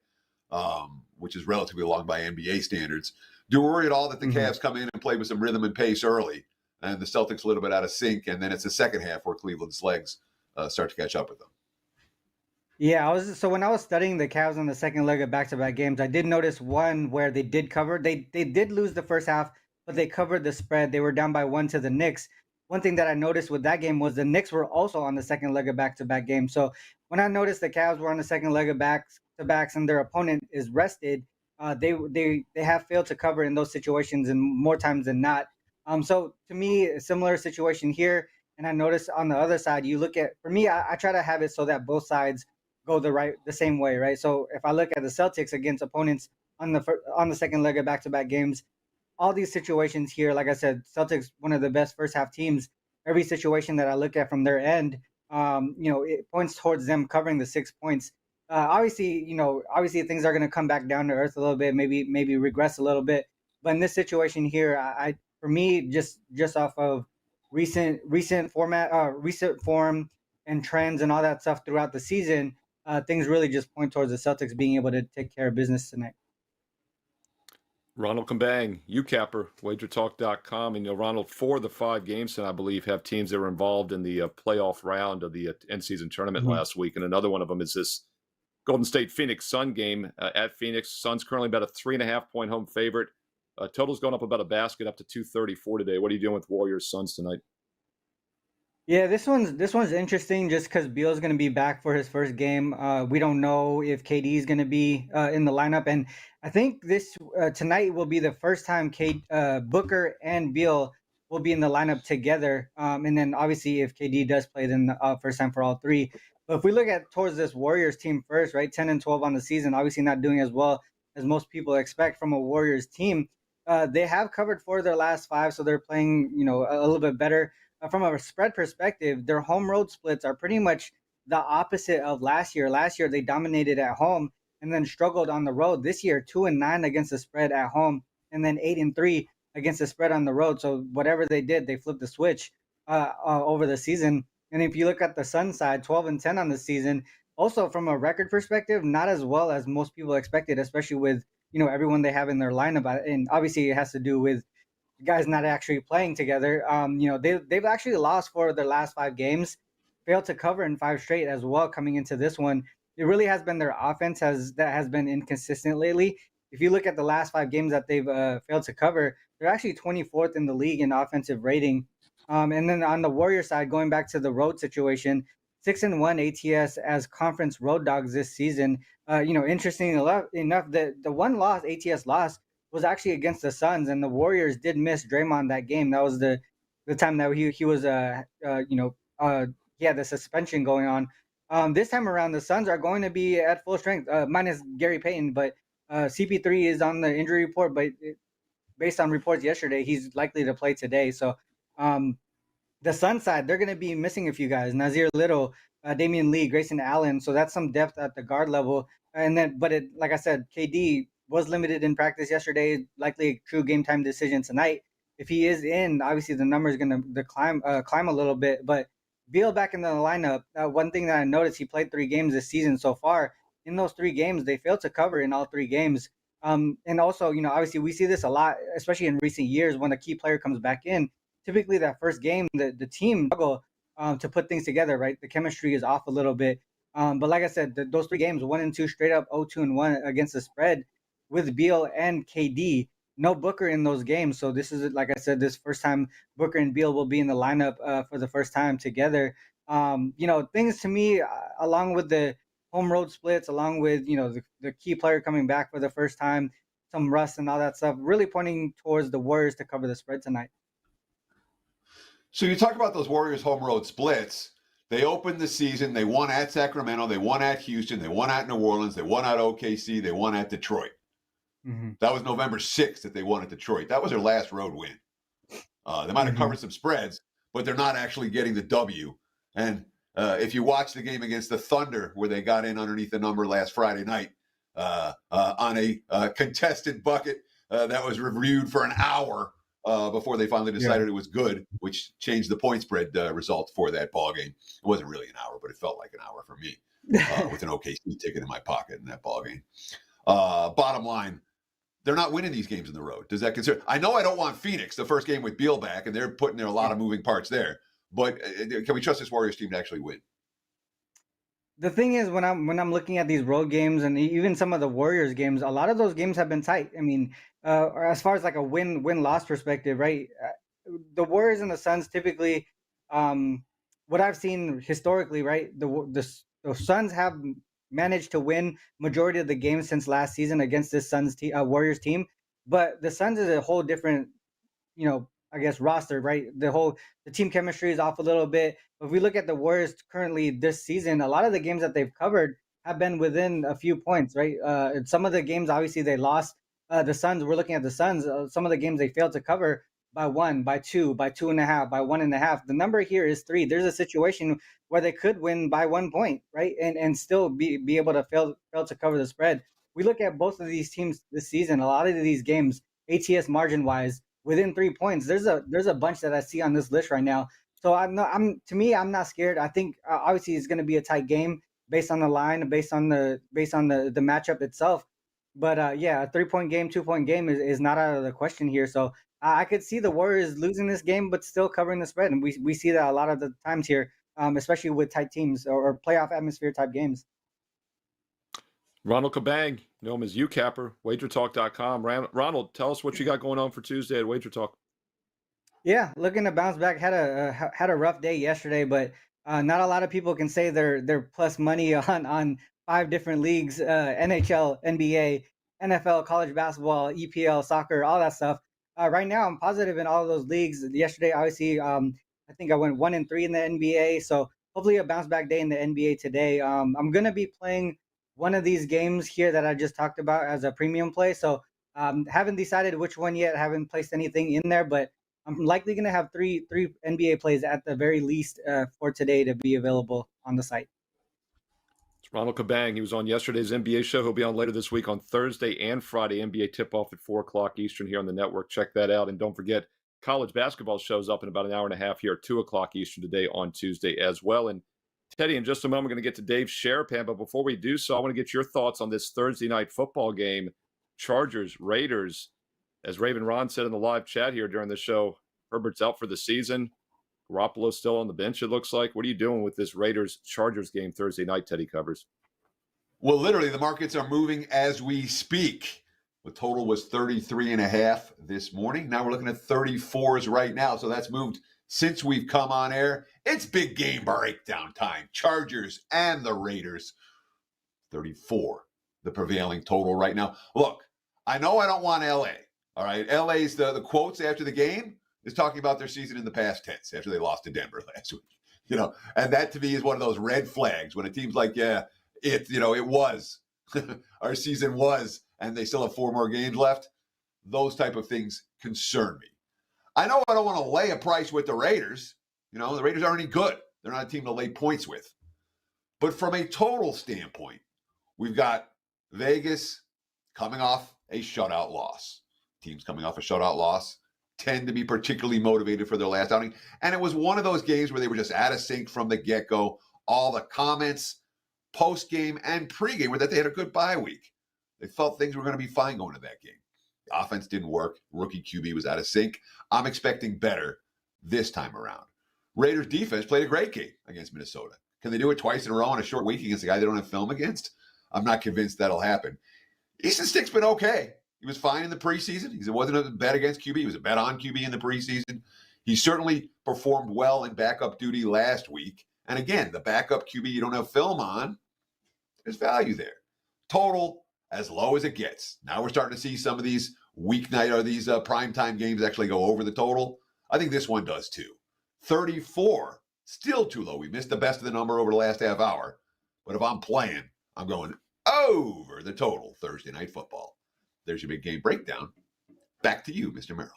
Speaker 3: which is relatively long by NBA standards. Do you worry at all that the Cavs come in and play with some rhythm and pace early, and the Celtics a little bit out of sync, and then it's the second half where Cleveland's legs start to catch up with them?
Speaker 4: Yeah, when I was studying the Cavs on the second leg of back-to-back games, I did notice one where they did cover. They did lose the first half, but they covered the spread. They were down by 1 to the Knicks. One thing that I noticed with that game was the Knicks were also on the second leg of back-to-back games. So when I noticed the Cavs were on the second leg of back-to-backs and their opponent is rested, they have failed to cover in those situations and more times than not. So to me, a similar situation here. And I noticed on the other side, you look at, for me, I try to have it so that both sides go the same way, right? So if I look at the Celtics against opponents on the second leg of back-to-back games, all these situations here, like I said, Celtics one of the best first half teams. Every situation that I look at from their end, it points towards them covering the 6 points. Obviously things are going to come back down to earth a little bit, maybe regress a little bit. But in this situation here, for me, just off of recent form and trends and all that stuff throughout the season, things really just point towards the Celtics being able to take care of business tonight.
Speaker 1: Ronald Cabang, UCapper, WagerTalk.com. And, Ronald, 4 of the 5 games, and I believe, have teams that were involved in the playoff round of the end-season tournament last week. And another one of them is this Golden State Phoenix Sun game at Phoenix. Sun's currently about a 3.5-point home favorite. Total's going up about a basket, up to 234 today. What are you doing with Warriors Suns tonight?
Speaker 4: Yeah, this one's interesting just because Beal's going to be back for his first game. We don't know if KD is going to be in the lineup, and I think this tonight will be the first time Booker and Beal will be in the lineup together. And then obviously, if KD does play, then first time for all three. But if we look at towards this Warriors team first, right, 10-12 on the season, obviously not doing as well as most people expect from a Warriors team. They have covered 4 of their last 5, so they're playing, a little bit better. From a spread perspective, their home road splits are pretty much the opposite of last year. Last year, they dominated at home and then struggled on the road. This year, 2-9 against the spread at home and then 8-3 against the spread on the road. So whatever they did, they flipped the switch over the season. And if you look at the Sun side, 12-10 on the season. Also, from a record perspective, not as well as most people expected, especially with everyone they have in their lineup. And obviously, it has to do with guys not actually playing together. They've actually lost 4 of their last 5 games, failed to cover in 5 straight as well. Coming into this one, it really has been their offense that has been inconsistent lately. If you look at the last 5 games that they've failed to cover, they're actually 24th in the league in offensive rating. And then on the Warrior side, going back to the road situation, 6-1 ATS as conference road dogs this season. Interesting enough, the one loss ATS lost was actually against the Suns, and the Warriors did miss Draymond that game. That was the time that he was he had the suspension going on. This time around, the Suns are going to be at full strength, minus Gary Payton, but CP3 is on the injury report. But based on reports yesterday, he's likely to play today. So the Sun side, they're going to be missing a few guys: Nazir Little, Damian Lee, Grayson Allen. So that's some depth at the guard level. And then, like I said, KD was limited in practice yesterday, likely a true game time decision tonight. If he is in, obviously the number is going to climb a little bit. But Beal back in the lineup, one thing that I noticed, he played 3 games this season so far. In those 3 games, they failed to cover in all 3 games. And also, obviously we see this a lot, especially in recent years when a key player comes back in. Typically that first game, the team struggle to put things together, right? The chemistry is off a little bit. But like I said, those 3 games, 1-2 straight up, 0-2-1 against the spread, with Beal and KD, no Booker in those games. So this is, like I said, this first time Booker and Beal will be in the lineup for the first time together. Things to me, along with the home road splits, along with, the key player coming back for the first time, some rust and all that stuff, really pointing towards the Warriors to cover the spread tonight.
Speaker 3: So you talk about those Warriors home road splits. They opened the season. They won at Sacramento. They won at Houston. They won at New Orleans. They won at OKC. They won at Detroit. Mm-hmm. That was November 6th that they won at Detroit. That was their last road win. They might have covered some spreads, but they're not actually getting the W. And if you watch the game against the Thunder, where they got in underneath the number last Friday night on a contested bucket that was reviewed for an hour before they finally decided it was good, which changed the point spread result for that ball game. It wasn't really an hour, but it felt like an hour for me with an OKC ticket in my pocket in that ball game. Bottom line, they're not winning these games in the road. Does that concern? I know I don't want Phoenix, the first game with Beal back, and they're putting there a lot of moving parts there. But can we trust this Warriors team to actually win?
Speaker 4: The thing is, when I'm looking at these road games and even some of the Warriors games, a lot of those games have been tight. I mean, as far as like a win-loss perspective, right? The Warriors and the Suns typically, what I've seen historically, right? The Suns have managed to win majority of the games since last season against this Warriors team, but the Suns is a whole different, I guess, roster, right? The team chemistry is off a little bit. If we look at the Warriors currently this season, a lot of the games that they've covered have been within a few points, right? Some of the games, obviously, they lost the Suns, we're looking at the Suns, some of the games they failed to cover by 1, by 2, by 2.5, by 1.5. The number here is 3. There's a situation where they could win by 1 point, right? And still be able to fail to cover the spread. We look at both of these teams this season, a lot of these games, ATS margin wise, within 3 points. There's a bunch that I see on this list right now. So I'm not scared. I think obviously it's going to be a tight game based on the line, based on the matchup itself. But yeah, a 3-point game, 2-point game is not out of the question here. So I could see the Warriors losing this game, but still covering the spread, and we see that a lot of the times here, especially with tight teams or playoff atmosphere type games.
Speaker 1: Ronald Cabang, know him as UCapper, WagerTalk.com. Ronald, tell us what you got going on for Tuesday at WagerTalk.
Speaker 4: Yeah, looking to bounce back. Had a rough day yesterday, but not a lot of people can say they're plus money on 5 different leagues: NHL, NBA, NFL, college basketball, EPL, soccer, all that stuff. Right now, I'm positive in all of those leagues. Yesterday, obviously, I think I went 1-3 in the NBA. So hopefully a bounce back day in the NBA today. I'm gonna be playing one of these games here that I just talked about as a premium play. So haven't decided which one yet. Haven't placed anything in there, but I'm likely going to have three NBA plays at the very least for today to be available on the site.
Speaker 1: It's Ronald Cabang. He was on yesterday's NBA show. He'll be on later this week on Thursday and Friday. NBA tip-off at 4 o'clock Eastern here on the network. Check that out. And don't forget, college basketball shows up in about an hour and a half here at 2 o'clock Eastern today on Tuesday as well. And Teddy, in just a moment, we're going to get to Dave Sharapan. But before we do so, I want to get your thoughts on this Thursday night football game, Chargers, Raiders. As Raven Ron said in the live chat here during the show, Herbert's out for the season. Garoppolo's still on the bench, it looks like. What are you doing with this Raiders-Chargers game Thursday night, Teddy Covers?
Speaker 3: Well, literally, the markets are moving as we speak. The total was 33.5 this morning. Now we're looking at 34s right now. So that's moved since we've come on air. It's big game breakdown time. Chargers and the Raiders. 34, the prevailing total right now. Look, I know I don't want LA. All right. LA's the quotes after the game is talking about their season in the past tense after they lost to Denver last week. And that to me is one of those red flags when a team's like, yeah, it was, our season was, and they still have 4 more games left. Those type of things concern me. I know I don't want to lay a price with the Raiders. The Raiders aren't any good. They're not a team to lay points with. But from a total standpoint, we've got Vegas coming off a shutout loss. Teams coming off a shutout loss tend to be particularly motivated for their last outing. And it was one of those games where they were just out of sync from the get-go. All the comments, post-game and pre-game, were that they had a good bye week. They felt things were going to be fine going to that game. The offense didn't work. Rookie QB was out of sync. I'm expecting better this time around. Raiders defense played a great game against Minnesota. Can they do it twice in a row on a short week against a guy they don't have film against? I'm not convinced that'll happen. Easton Stick's been okay. He was fine in the preseason. He wasn't a bet against QB. He was a bet on QB in the preseason. He certainly performed well in backup duty last week. And again, the backup QB you don't have film on, there's value there. Total as low as it gets. Now we're starting to see some of these weeknight or these primetime games actually go over the total. I think this one does too. 34, still too low. We missed the best of the number over the last half hour. But if I'm playing, I'm going over the total Thursday night football. There's your big game breakdown. Back to you, Mr. Merrill.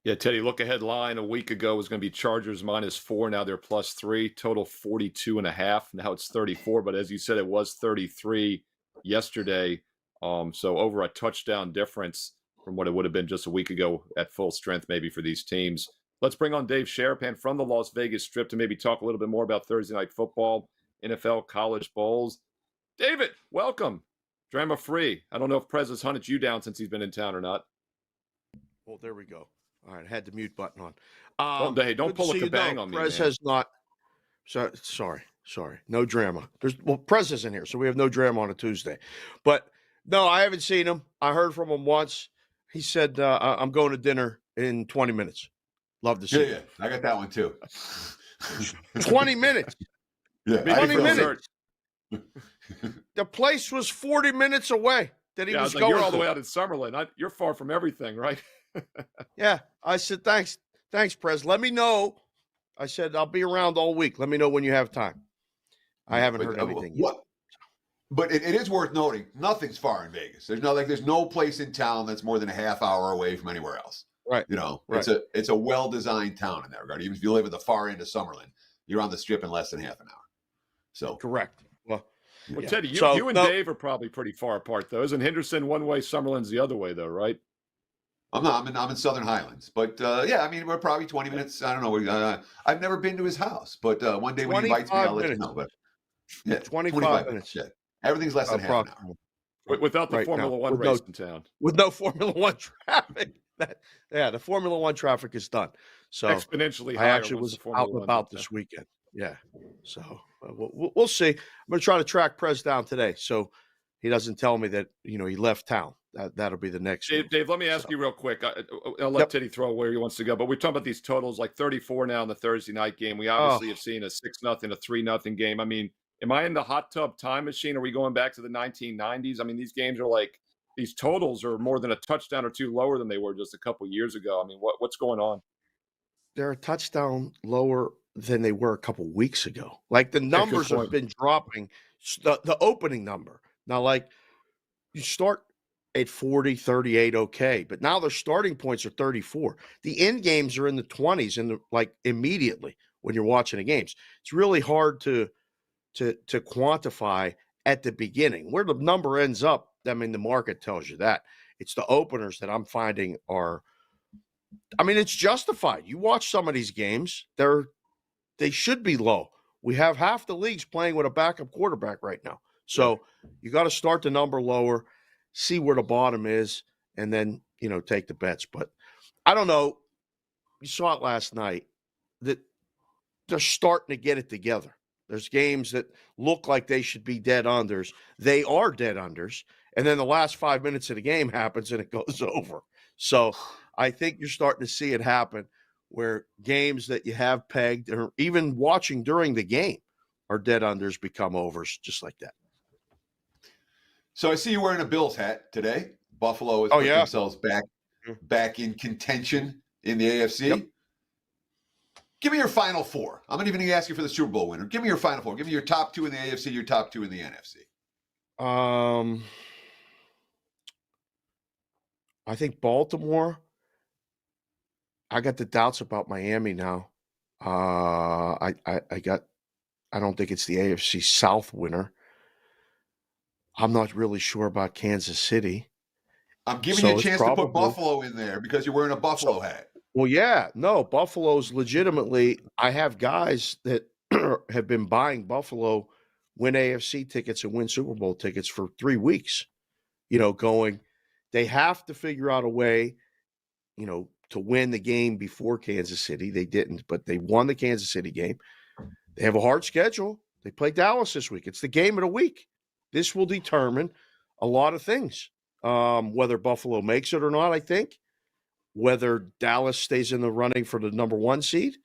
Speaker 1: Yeah, Teddy, look ahead line a week ago was going to be Chargers -4. Now they're +3. Total 42.5. Now it's 34. But as you said, it was 33 yesterday. So over a touchdown difference from what it would have been just a week ago at full strength maybe for these teams. Let's bring on Dave Sharapan from the Las Vegas Strip to maybe talk a little bit more about Thursday night football, NFL, college bowls. David, welcome. Drama free. I don't know if Prez has hunted you down since he's been in town or not.
Speaker 5: Well, there we go. All right, I had the mute button on.
Speaker 1: Don't pull a Cabang on me,
Speaker 5: Prez
Speaker 1: man.
Speaker 5: has not. Sorry. No drama. Prez isn't here, so we have no drama on a Tuesday. But no, I haven't seen him. I heard from him once. He said, I'm going to dinner in 20 minutes. Love to see
Speaker 3: Yeah, I got that one too.
Speaker 5: 20 minutes.
Speaker 3: Yeah,
Speaker 5: 20 minutes. The place was 40 minutes away that he was going
Speaker 1: you're all
Speaker 5: to.
Speaker 1: the way out in Summerlin. You're far from everything, right?
Speaker 5: Yeah. I said, thanks, Prez. Let me know. I said, I'll be around all week. Let me know when you have time. I haven't heard anything yet.
Speaker 3: But it is worth noting, nothing's far in Vegas. There's no place in town that's more than a half hour away from anywhere else.
Speaker 5: Right.
Speaker 3: Right. It's a well-designed town in that regard. Even if you live at the far end of Summerlin, you're on the Strip in less than half an hour. So
Speaker 5: correct. Well,
Speaker 1: Teddy, you and Dave are probably pretty far apart, though. Isn't Henderson one way, Summerlin's the other way, though, right?
Speaker 3: I'm in Southern Highlands, but we're probably 20 minutes. I don't know. I've never been to his house, but one day when he invites me, I'll let you know. But 25 minutes. Yeah. Everything's less than half an hour.
Speaker 1: Without the Formula One race in town.
Speaker 5: With no Formula One traffic. The Formula One traffic is done. So
Speaker 1: exponentially higher.
Speaker 5: I actually was out and about this weekend. Yeah. So we'll see. I'm going to try to track Prez down today so he doesn't tell me that, he left town. That'll be the next.
Speaker 1: Dave, let me ask you real quick. I'll let Teddy throw where he wants to go, but we're talking about these totals, like 34 now in the Thursday night game. We obviously have seen a 6-0, a 3-0 game. I mean, am I in the hot tub time machine? Are we going back to the 1990s? I mean, these games are like, these totals are more than a touchdown or two lower than they were just a couple years ago. I mean, what's going on?
Speaker 5: They're a touchdown lower than they were a couple weeks ago. Like the numbers have been dropping, the opening number. Now, like you start at 40, 38, okay, but now their starting points are 34. The end games are in the 20s and immediately when you're watching the games. It's really hard to quantify at the beginning. Where the number ends up, I mean, the market tells you that. It's the openers that I'm finding it's justified. You watch some of these games, they should be low. We have half the leagues playing with a backup quarterback right now. So you got to start the number lower, see where the bottom is, and then, take the bets. But I don't know. You saw it last night that they're starting to get it together. There's games that look like they should be dead unders. They are dead unders. And then the last 5 minutes of the game happens and it goes over. So I think you're starting to see it happen where games that you have pegged or even watching during the game are dead unders become overs just like that.
Speaker 3: So I see you wearing a Bills hat today. Buffalo has put themselves back in contention in the AFC. Yep. Give me your final four. I'm not even going to ask you for the Super Bowl winner. Give me your final four. Give me your top two in the AFC, your top two in the NFC.
Speaker 5: I think Baltimore. I got the doubts about Miami now. I don't think it's the AFC South winner. I'm not really sure about Kansas City.
Speaker 3: I'm giving you a chance to put Buffalo in there because you're wearing a Buffalo hat.
Speaker 5: Well, yeah. No, Buffalo's legitimately – I have guys that have been buying Buffalo win AFC tickets and win Super Bowl tickets for 3 weeks, going – they have to figure out a way, to win the game before Kansas City. They didn't, but they won the Kansas City game. They have a hard schedule. They play Dallas this week. It's the game of the week. This will determine a lot of things, whether Buffalo makes it or not, I think, whether Dallas stays in the running for the number 1 seed.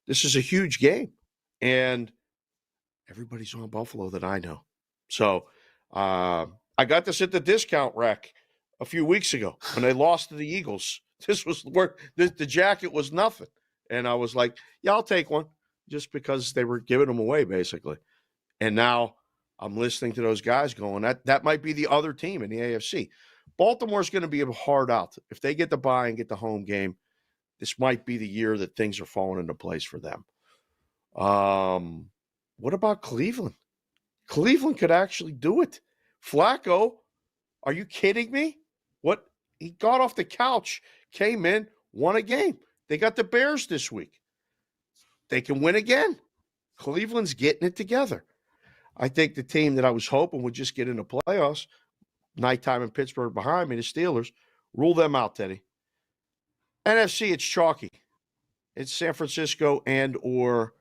Speaker 5: This is a huge game, and everybody's on Buffalo that I know. So I got this at the discount rack a few weeks ago when they lost to the Eagles. This was where the jacket was nothing. And I was like, yeah, I'll take one just because they were giving them away basically. And now I'm listening to those guys going, that might be the other team in the AFC. Baltimore's going to be a hard out. If they get the bye and get the home game, this might be the year that things are falling into place for them. What about Cleveland? Cleveland could actually do it. Flacco, are you kidding me? What? He got off the couch, came in, won a game. They got the Bears this week. They can win again. Cleveland's getting it together. I think the team that I was hoping would just get into playoffs, nighttime in Pittsburgh behind me, the Steelers, rule them out, Teddy. NFC, it's chalky. It's San Francisco and or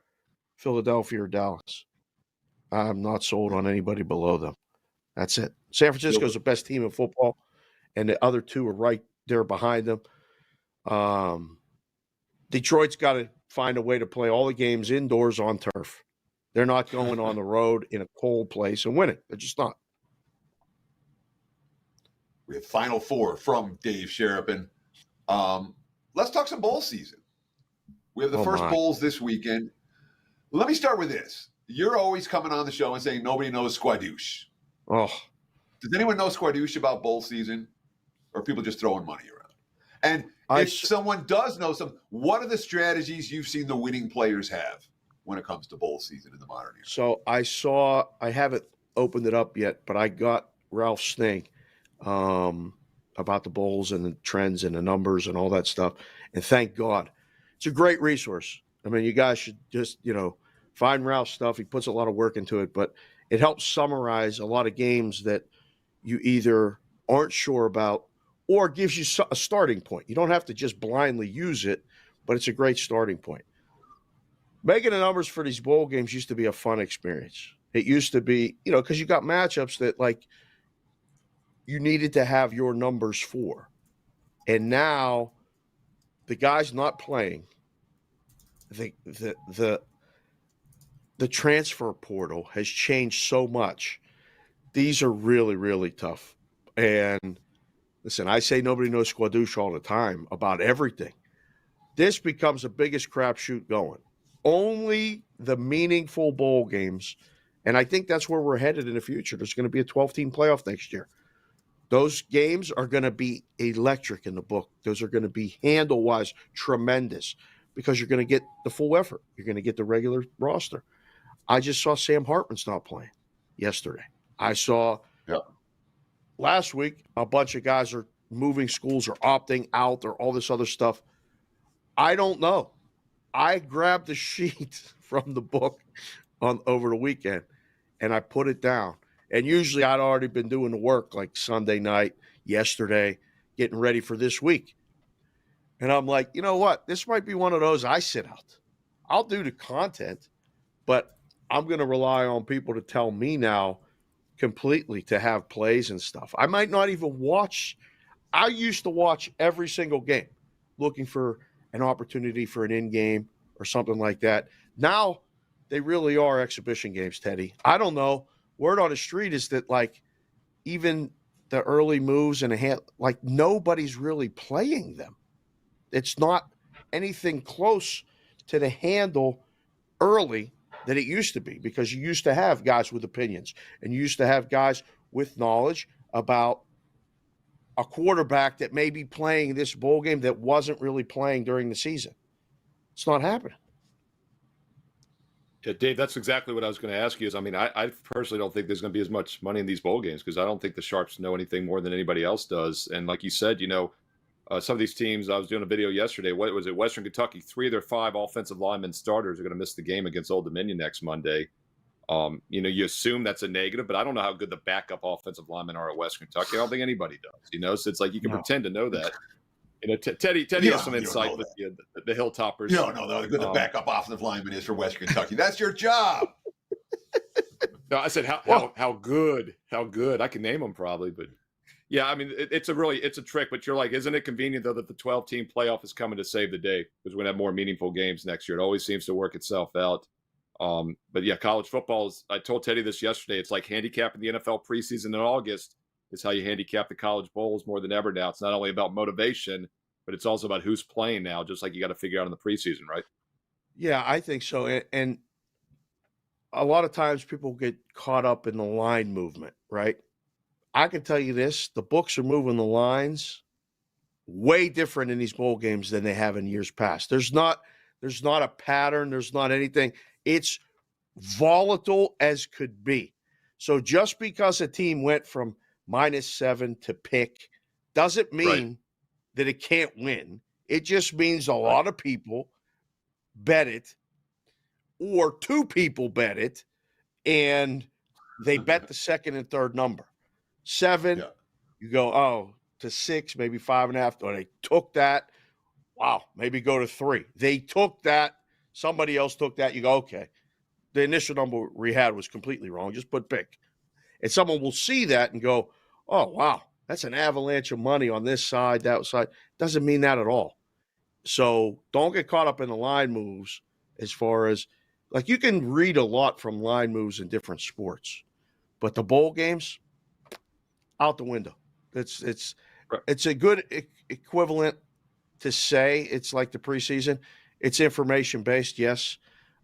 Speaker 5: Philadelphia or Dallas. I'm not sold on anybody below them. That's it. San Francisco's the best team in football, and the other two are right there behind them. Detroit's got to find a way to play all the games indoors on turf. They're not going on the road in a cold place and winning. They're just not.
Speaker 3: We have final four from Dave Sharapan. Let's talk some bowl season. We have the first bowls this weekend. Let me start with this. You're always coming on the show and saying nobody knows Squadouche.
Speaker 5: Oh,
Speaker 3: Does anyone know squadouche about bowl season, or are people just throwing money around? And if someone does know some, what are the strategies you've seen the winning players have when it comes to bowl season in the modern era?
Speaker 5: So I haven't opened it up yet, but I got Ralph Snake about the bowls and the trends and the numbers and all that stuff. And thank God. It's a great resource. I mean, you guys should just, find Ralph's stuff. He puts a lot of work into it, but it helps summarize a lot of games that you either aren't sure about or gives you a starting point. You don't have to just blindly use it, but it's a great starting point. Making the numbers for these bowl games used to be a fun experience. It used to be, because you got matchups that you needed to have your numbers for. And now the guys not playing, the transfer portal has changed so much. These are really, really tough. And listen, I say nobody knows squadouche all the time about everything. This becomes the biggest crapshoot going. Only the meaningful bowl games, and I think that's where we're headed in the future. There's going to be a 12-team playoff next year. Those games are going to be electric in the book. Those are going to be handle-wise tremendous because you're going to get the full effort. You're going to get the regular roster. I just saw Sam Hartman's not playing yesterday. I saw last week a bunch of guys are moving schools or opting out or all this other stuff. I don't know. I grabbed the sheet from the book over the weekend and I put it down. And usually I'd already been doing the work like Sunday night, yesterday, getting ready for this week. And I'm like, you know what? This might be one of those I sit out. I'll do the content, but I'm going to rely on people to tell me now completely to have plays and stuff. I might not even watch. I used to watch every single game looking for an opportunity for an in-game or something like that. Now they really are exhibition games, Teddy. I don't know. Word on the street is that even the early moves and nobody's really playing them. It's not anything close to the handle early that it used to be because you used to have guys with opinions and you used to have guys with knowledge about a quarterback that may be playing this bowl game that wasn't really playing during the season. It's not happening.
Speaker 1: Yeah, Dave, that's exactly what I was going to ask you. I personally don't think there's going to be as much money in these bowl games because I don't think the Sharps know anything more than anybody else does. And like you said, some of these teams, I was doing a video yesterday. What was it? Western Kentucky, 3 of their 5 offensive linemen starters are going to miss the game against Old Dominion next Monday. You assume that's a negative, but I don't know how good the backup offensive linemen are at Western Kentucky. I don't think anybody does, So it's like you can pretend to know that. Teddy has some insight with the Hilltoppers.
Speaker 3: You don't know how good the backup offensive lineman is for Western Kentucky. That's your job.
Speaker 1: No, I said how good. I can name them probably, but yeah, it's a trick. But you're like, isn't it convenient though that the 12-team playoff is coming to save the day because we're gonna have more meaningful games next year? It always seems to work itself out. But yeah, college football is. I told Teddy this yesterday. It's like handicapping the NFL preseason in August. Is how you handicap the college bowls more than ever now. It's not only about motivation, but it's also about who's playing now, just like you got to figure out in the preseason, right?
Speaker 5: Yeah, I think so. And a lot of times people get caught up in the line movement, right? I can tell you this, the books are moving the lines way different in these bowl games than they have in years past. There's not a pattern. There's not anything. It's volatile as could be. So just because a team went from -7 to pick doesn't mean that it can't win. It just means a lot of people bet it or 2 people bet it and they bet the second and third number. 7, you go, to 6, maybe 5.5. Or they took that. Wow, maybe go to 3. They took that. Somebody else took that. You go, okay. The initial number we had was completely wrong. Just put pick. And someone will see that and go, oh, wow, that's an avalanche of money on this side, that side. Doesn't mean that at all. So don't get caught up in the line moves as far as, you can read a lot from line moves in different sports. But the bowl games, out the window. It's a good equivalent to say it's like the preseason. It's information-based, yes.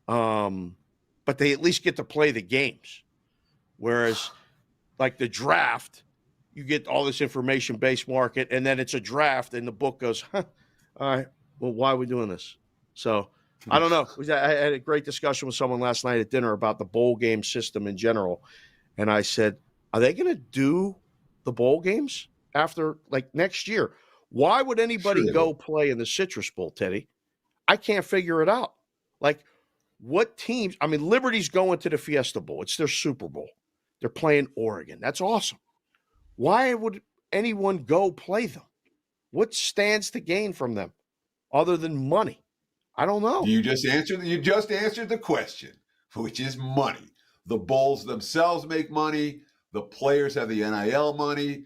Speaker 5: But they at least get to play the games. Whereas, like the draft, you get all this information-based market, and then it's a draft, and the book goes, all right, well, why are we doing this? So I don't know. I had a great discussion with someone last night at dinner about the bowl game system in general, and I said, are they going to do the bowl games after, like, next year? Why would anybody go play in the Citrus Bowl, Teddy? I can't figure it out. Like, what teams? I mean, Liberty's going to the Fiesta Bowl. It's their Super Bowl. They're playing Oregon. That's awesome. Why would anyone go play them? What stands to gain from them other than money? I don't know.
Speaker 3: You just answered the question, which is money. The bowls themselves make money. The players have the NIL money.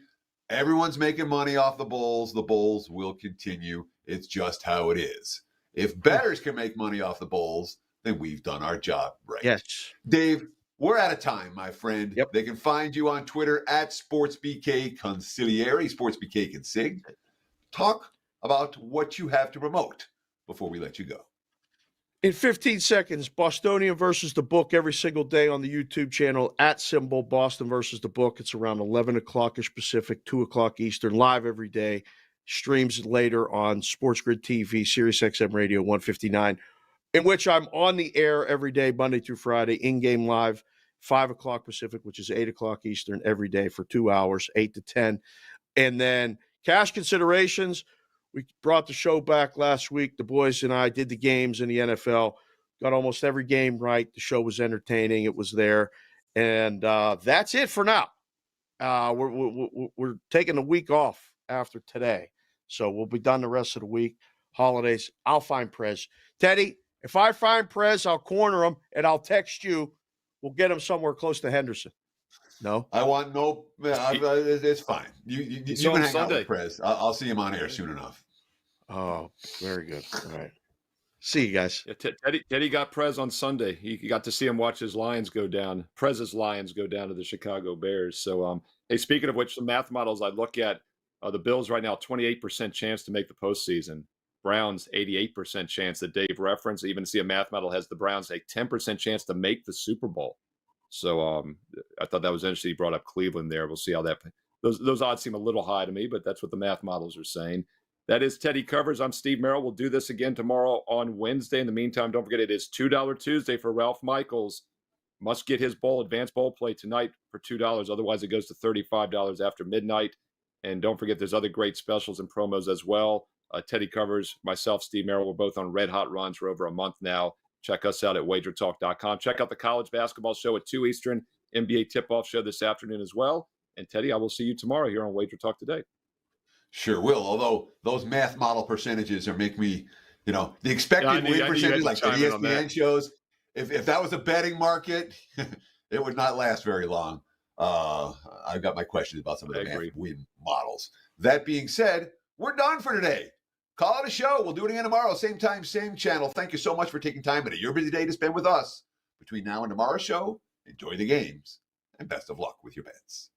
Speaker 3: Everyone's making money off the bowls. The bowls will continue. It's just how it is. If bettors can make money off the bowls, then we've done our job right.
Speaker 5: Yes.
Speaker 3: Dave, we're out of time, my friend.
Speaker 5: Yep.
Speaker 3: They can find you on Twitter at SportsBK Consigliere, SportsBK Consig. Talk about what you have to promote before we let you go.
Speaker 5: In 15 seconds, Bostonian versus the book every single day on the YouTube channel at symbol Boston versus the book. It's around 11 o'clock-ish Pacific, 2 o'clock Eastern, live every day. Streams later on Sports Grid TV, Sirius XM Radio 159, in which I'm on the air every day, Monday through Friday, in-game live, 5 o'clock Pacific, which is 8 o'clock Eastern, every day for 2 hours, 8 to 10. And then cash considerations, we brought the show back last week. The boys and I did the games in the NFL, got almost every game right. The show was entertaining. It was there. And that's it for now. We're taking a week off after today. So we'll be done the rest of the week. Holidays, I'll find Prez. Teddy, if I find Prez, I'll corner him, and I'll text you. We'll get him somewhere close to Henderson. No?
Speaker 3: I want no – it's fine. You can hang out with Prez. I'll see him on air soon enough.
Speaker 5: Oh, very good. All right. See you guys.
Speaker 1: Yeah, Teddy got Prez on Sunday. He got to see him watch his Lions go down. Prez's Lions go down to the Chicago Bears. So, hey, speaking of which, the math models I look at, the Bills right now, 28% chance to make the postseason. Browns, 88% chance that Dave referenced. Even see a math model has the Browns a 10% chance to make the Super Bowl. So I thought that was interesting. He brought up Cleveland there. We'll see how that – those odds seem a little high to me, but that's what the math models are saying. That is Teddy Covers. I'm Steve Merrill. We'll do this again tomorrow on Wednesday. In the meantime, don't forget it is $2 Tuesday for Ralph Michaels. Must get his advanced bowl play tonight for $2. Otherwise, it goes to $35 after midnight. And don't forget there's other great specials and promos as well. Teddy Covers, myself, Steve Merrill, we're both on red hot runs for over a month now. Check us out at WagerTalk.com. Check out the college basketball show at 2 Eastern, NBA tip-off show this afternoon as well. And Teddy, I will see you tomorrow here on Wager Talk Today.
Speaker 3: Sure will. Although those math model percentages are make me, the expected win percentage, like the ESPN shows. If that was a betting market, it would not last very long. I've got my questions about some of the math win models. That being said, we're done for today. Call it a show. We'll do it again tomorrow. Same time, same channel. Thank you so much for taking time out of your busy day to spend with us. Between now and tomorrow's show, enjoy the games and best of luck with your bets.